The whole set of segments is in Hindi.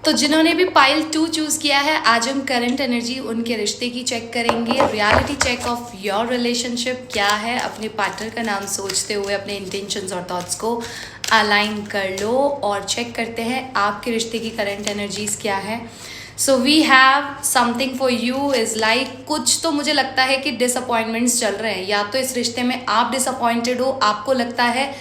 तो जिन्होंने भी पाइल 2 चूज किया है, आज हम करंट एनर्जी उनके रिश्ते की चेक करेंगे। Reality check of your relationship क्या है। अपने पार्टनर का नाम सोचते हुए अपने इंटेंशंस और थॉट्स को अलाइन कर लो और चेक करते हैं आपके रिश्ते की करंट एनर्जीज क्या है। So we have something for you is like, कुछ तो मुझे लगता है कि डिसअपॉइंटमेंट्स चल रहे हैं। या तो इस रिश्ते में आप डिसअपॉइंटेड हो, आपको लगता है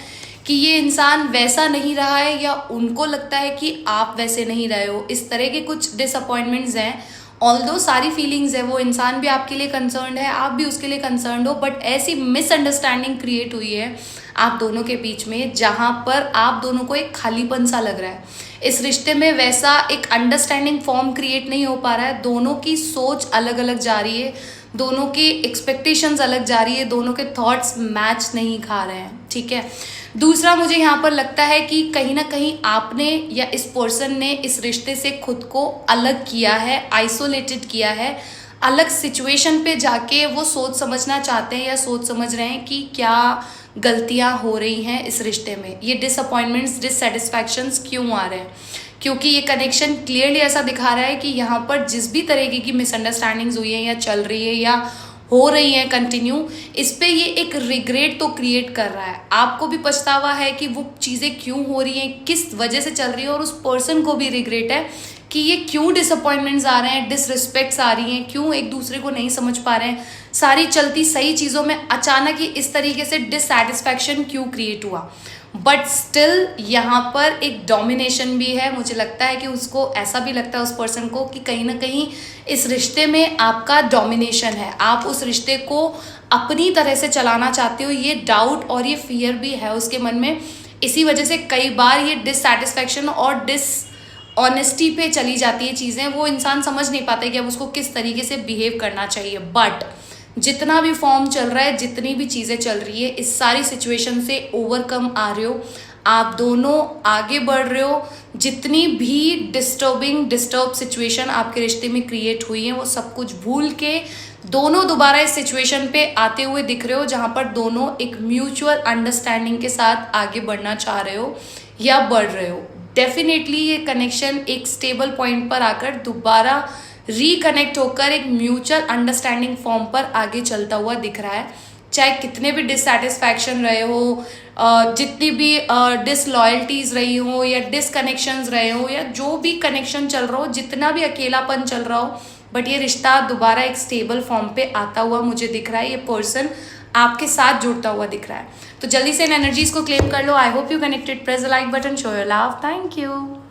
कि ये इंसान वैसा नहीं रहा है, या उनको लगता है कि आप वैसे नहीं रहे हो। इस तरह के कुछ डिसअपॉइंटमेंट्स हैं। ऑल्दो सारी फीलिंग्स है, वो इंसान भी आपके लिए कंसर्न्ड है, आप भी उसके लिए कंसर्न्ड हो, बट ऐसी मिसअंडरस्टैंडिंग क्रिएट हुई है आप दोनों के बीच में, जहाँ पर आप दोनों को एक खालीपन सा लग रहा है। इस रिश्ते में वैसा एक अंडरस्टैंडिंग फॉर्म क्रिएट नहीं हो पा रहा है। दोनों की सोच अलग अलग जा रही है, दोनों की एक्सपेक्टेशंस अलग जा रही है, दोनों के थॉट्स मैच नहीं खा रहे हैं। ठीक है। दूसरा, मुझे यहाँ पर लगता है कि कहीं ना कहीं आपने या इस पर्सन ने इस रिश्ते से खुद को अलग किया है, आइसोलेटेड किया है। अलग सिचुएशन पे जाके वो सोच समझना चाहते हैं या सोच समझ रहे हैं कि क्या गलतियां हो रही हैं इस रिश्ते में, ये डिसअपॉइंटमेंट्स, डिससेटिस्फैक्शंस क्यों आ रहे हैं। क्योंकि ये कनेक्शन क्लियरली ऐसा दिखा रहा है कि यहाँ पर जिस भी तरीके की मिसअंडरस्टैंडिंग्स हुई है या चल रही है या हो रही है कंटिन्यू, इस पे ये एक रिग्रेट तो क्रिएट कर रहा है। आपको भी पछतावा है कि वो चीज़ें क्यों हो रही हैं, किस वजह से चल रही है, और उस पर्सन को भी रिग्रेट है कि ये क्यों डिसअपॉइंटमेंट्स आ रहे हैं, डिसरिस्पेक्ट्स आ रही हैं, क्यों एक दूसरे को नहीं समझ पा रहे हैं, सारी चलती सही चीज़ों में अचानक ही इस तरीके से डिससैटिस्फैक्शन क्यों क्रिएट हुआ। बट स्टिल यहाँ पर एक डोमिनेशन भी है। मुझे लगता है कि उसको ऐसा भी लगता है उस पर्सन को कि कहीं ना कहीं इस रिश्ते में आपका डोमिनेशन है, आप उस रिश्ते को अपनी तरह से चलाना चाहते हो। ये डाउट और ये फियर भी है उसके मन में। इसी वजह से कई बार ये डिससैटिस्फैक्शन और ऑनेस्टी पे चली जाती है चीज़ें। वो इंसान समझ नहीं पाता कि अब उसको किस तरीके से बिहेव करना चाहिए। बट जितना भी फॉर्म चल रहा है, जितनी भी चीज़ें चल रही है, इस सारी सिचुएशन से ओवरकम आ रहे हो, आप दोनों आगे बढ़ रहे हो। जितनी भी डिस्टर्ब सिचुएशन आपके रिश्ते में क्रिएट हुई है, वो सब कुछ भूल के दोनों दोबारा इस सिचुएशन पे आते हुए दिख रहे हो, जहाँ पर दोनों एक म्यूचुअल अंडरस्टैंडिंग के साथ आगे बढ़ना चाह रहे हो या बढ़ रहे हो। डेफिनेटली ये कनेक्शन एक स्टेबल पॉइंट पर आकर दोबारा रिकनेक्ट होकर एक म्यूचुअल अंडरस्टैंडिंग फॉर्म पर आगे चलता हुआ दिख रहा है। चाहे कितने भी डिससैटिस्फैक्शन रहे हो, जितनी भी डिसलॉयल्टीज रही हो या डिसकनेक्शंस रहे हो, या जो भी कनेक्शन चल रहा हो, जितना भी अकेलापन चल रहा हो, बट ये रिश्ता दोबारा एक स्टेबल फॉर्म पे आता हुआ मुझे दिख रहा है। ये पर्सन आपके साथ जुड़ता हुआ दिख रहा है। तो जल्दी से इन एनर्जीज को क्लेम कर लो। I hope you connected. Press the like button, show your love. Thank you.